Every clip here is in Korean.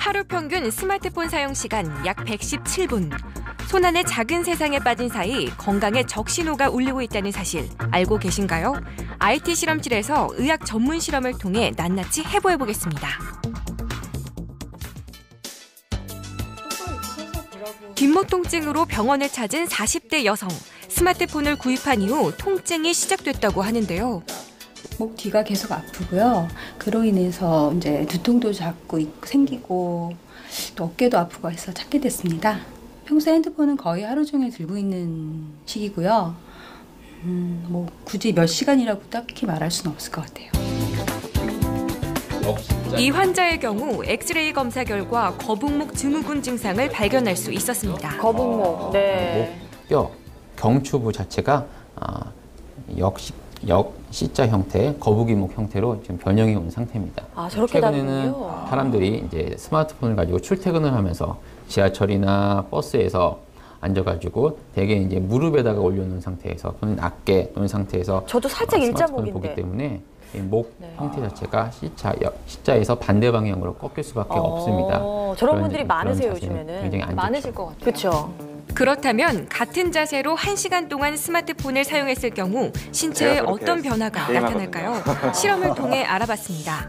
하루 평균 스마트폰 사용 시간 약 117분. 손안의 작은 세상에 빠진 사이 건강에 적신호가 울리고 있다는 사실 알고 계신가요? IT 실험실에서 의학 전문 실험을 통해 낱낱이 해보겠습니다. 뒷목 통증으로 병원을 찾은 40대 여성. 스마트폰을 구입한 이후 통증이 시작됐다고 하는데요. 목 뒤가 계속 아프고요. 그로 인해서 이제 두통도 자꾸 생기고 또 어깨도 아프고 해서 찾게 됐습니다. 평소에 핸드폰은 거의 하루 종일 들고 있는 시기고요. 뭐 굳이 몇 시간이라고 딱히 말할 수는 없을 것 같아요. 이 환자의 경우 엑스레이 검사 결과 거북목 증후군 증상을 발견할 수 있었습니다. 거북목, 네. 목, 뼈, 경추부 자체가 C자 형태, 거북이목 형태로 지금 변형이 온 상태입니다. 아, 저렇게 최근에는 다르군요. 사람들이 이제 스마트폰을 가지고 출퇴근을 하면서 지하철이나 버스에서 앉아가지고 대개 이제 무릎에다가 올려놓은 상태에서 또는 어깨 놓은 상태에서 저도 살짝 스마트폰을 보기 일자목인데. 때문에 이 목 네. 형태 자체가 C자에서 반대 방향으로 꺾일 수밖에 없습니다. 저런 분들이 그런 많으세요, 자세는 요즘에는. 굉장히 안 많으실 좋죠. 것 같아요. 그렇죠. 그렇다면 같은 자세로 1시간 동안 스마트폰을 사용했을 경우 신체에 어떤 변화가 나타날까요? 실험을 통해 알아봤습니다.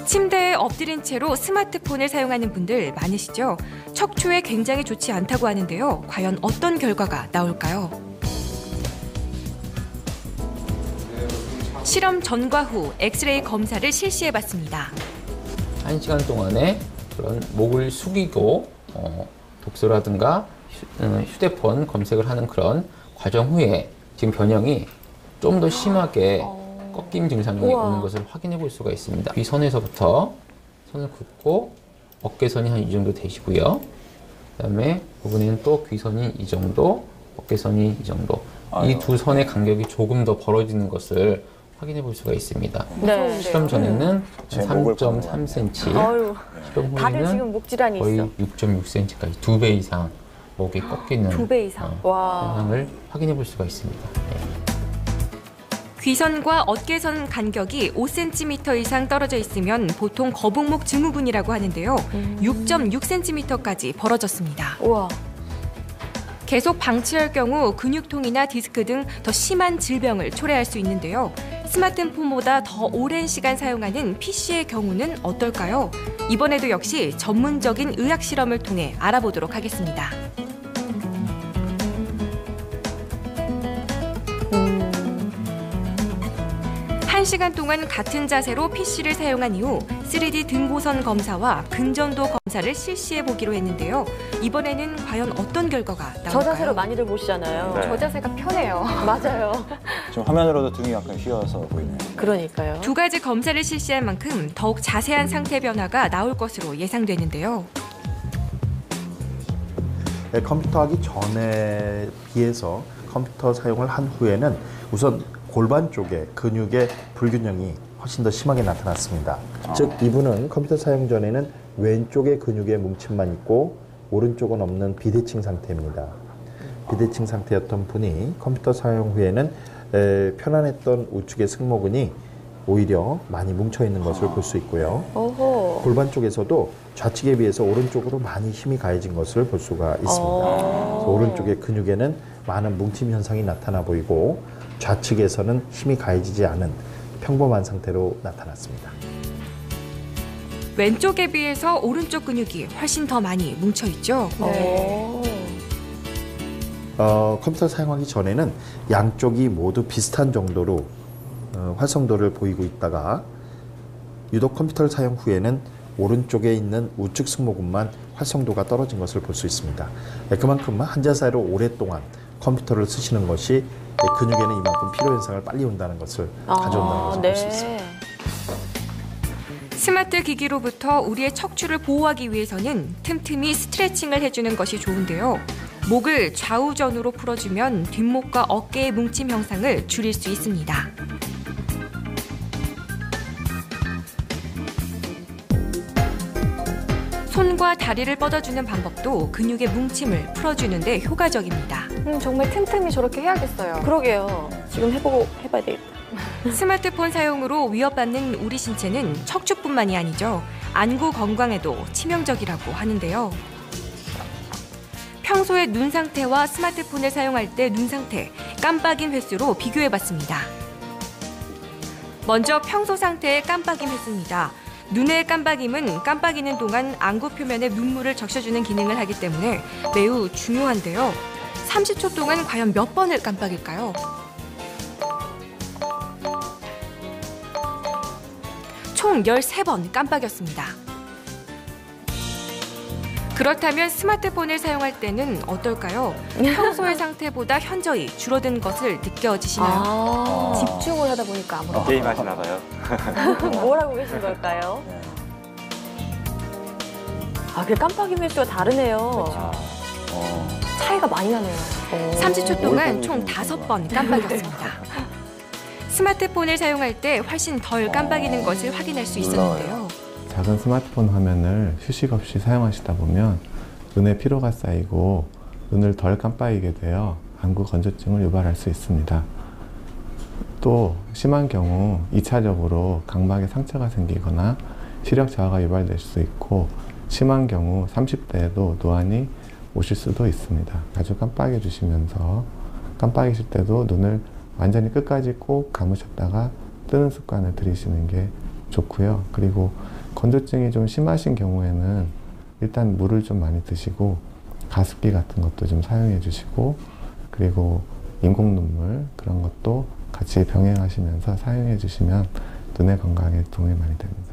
침대에 엎드린 채로 스마트폰을 사용하는 분들 많으시죠? 척추에 굉장히 좋지 않다고 하는데요. 과연 어떤 결과가 나올까요? 실험 전과 후 엑스레이 검사를 실시해봤습니다. 1시간 동안에 그런 목을 숙이고 독서라든가 휴대폰 검색을 하는 그런 과정 후에 지금 변형이 좀 더 심하게 꺾임 증상이 오는 것을 확인해 볼 수가 있습니다. 귀선에서부터 선을 긋고 어깨선이 한 이 정도 되시고요. 그다음에 부분에는 또 귀선이 이 정도, 어깨선이 이 정도. 이 두 선의 간격이 조금 더 벌어지는 것을 확인해 볼 수가 있습니다. 네. 실험 전에는 3.3cm, 실험 다들 지금 후에는 목 질환이 거의 있어. 6.6cm까지 2배 이상 목이 꺾이는 2배 이상. 와. 현상을 확인해 볼 수가 있습니다. 네. 귀선과 어깨선 간격이 5cm 이상 떨어져 있으면 보통 거북목 증후군이라고 하는데요. 6.6cm까지 벌어졌습니다. 우와. 계속 방치할 경우 근육통이나 디스크 등 더 심한 질병을 초래할 수 있는데요. 스마트폰보다 더 오랜 시간 사용하는 PC의 경우는 어떨까요? 이번에도 역시 전문적인 의학 실험을 통해 알아보도록 하겠습니다. 한 시간 동안 같은 자세로 PC를 사용한 이후 3D 등고선 검사와 근전도 검사를 실시해 보기로 했는데요. 이번에는 과연 어떤 결과가 나올까요? 저 자세로 많이들 보시잖아요. 네. 저 자세가 편해요. 맞아요. 지금 화면으로도 등이 약간 휘어서 보이네요. 그러니까요. 두 가지 검사를 실시한 만큼 더욱 자세한 상태 변화가 나올 것으로 예상되는데요. 네, 컴퓨터 하기 전에 비해서 컴퓨터 사용을 한 후에는 우선 골반 쪽에 근육의 불균형이 훨씬 더 심하게 나타났습니다. 즉 이분은 컴퓨터 사용 전에는 왼쪽의 근육에 뭉침만 있고 오른쪽은 없는 비대칭 상태입니다. 비대칭 상태였던 분이 컴퓨터 사용 후에는 편안했던 우측의 승모근이 오히려 많이 뭉쳐있는 것을 볼 수 있고요. 오호. 골반 쪽에서도 좌측에 비해서 오른쪽으로 많이 힘이 가해진 것을 볼 수가 있습니다. 그래서 오른쪽의 근육에는 많은 뭉침 현상이 나타나 보이고 좌측에서는 힘이 가해지지 않은 평범한 상태로 나타났습니다. 왼쪽에 비해서 오른쪽 근육이 훨씬 더 많이 뭉쳐 있죠. 네. 컴퓨터 사용하기 전에는 양쪽이 모두 비슷한 정도로 활성도를 보이고 있다가 유독 컴퓨터를 사용 후에는 오른쪽에 있는 우측 승모근만 활성도가 떨어진 것을 볼 수 있습니다. 그만큼 한 자세로 오랫동안 컴퓨터를 쓰시는 것이 근육에는 이만큼 피로 현상을 빨리 온다는 것을 가져온다는 것을 볼 수 있습니다. 스마트 기기로부터 우리의 척추를 보호하기 위해서는 틈틈이 스트레칭을 해주는 것이 좋은데요. 목을 좌우전으로 풀어주면 뒷목과 어깨의 뭉침 형상을 줄일 수 있습니다. 손과 다리를 뻗어주는 방법도 근육의 뭉침을 풀어주는 데 효과적입니다. 정말 틈틈이 저렇게 해야겠어요. 그러게요. 지금 해봐야 되겠다. 스마트폰 사용으로 위협받는 우리 신체는 척추뿐만이 아니죠. 안구 건강에도 치명적이라고 하는데요. 평소의 눈 상태와 스마트폰을 사용할 때 눈 상태, 깜빡임 횟수로 비교해봤습니다. 먼저 평소 상태의 깜빡임 횟수입니다. 눈의 깜빡임은 깜빡이는 동안 안구 표면에 눈물을 적셔주는 기능을 하기 때문에 매우 중요한데요. 30초 동안 과연 몇 번을 깜빡일까요? 총 13번 깜빡였습니다. 그렇다면 스마트폰을 사용할 때는 어떨까요? 평소의 상태보다 현저히 줄어든 것을 느껴지시나요? 집중을 하다 보니까 아무래도 게임 하시나 봐요. 뭘 하고 계신 걸까요? 그 깜빡임 횟수가 다르네요. 차이가 많이 나네요. 30초 동안 총 5번 깜빡였습니다. 스마트폰을 사용할 때 훨씬 덜 깜빡이는 것을 확인할 수 있었는데요. 작은 스마트폰 화면을 휴식 없이 사용하시다 보면 눈에 피로가 쌓이고 눈을 덜 깜빡이게 되어 안구 건조증을 유발할 수 있습니다. 또 심한 경우 2차적으로 각막에 상처가 생기거나 시력 저하가 유발될 수 있고 심한 경우 30대에도 노안이 오실 수도 있습니다. 자주 깜빡여 주시면서 깜빡이실 때도 눈을 완전히 끝까지 꼭 감으셨다가 뜨는 습관을 들이시는 게 좋고요. 그리고 건조증이 좀 심하신 경우에는 일단 물을 좀 많이 드시고 가습기 같은 것도 좀 사용해 주시고 그리고 인공 눈물 그런 것도 같이 병행하시면서 사용해 주시면 눈의 건강에 도움이 많이 됩니다.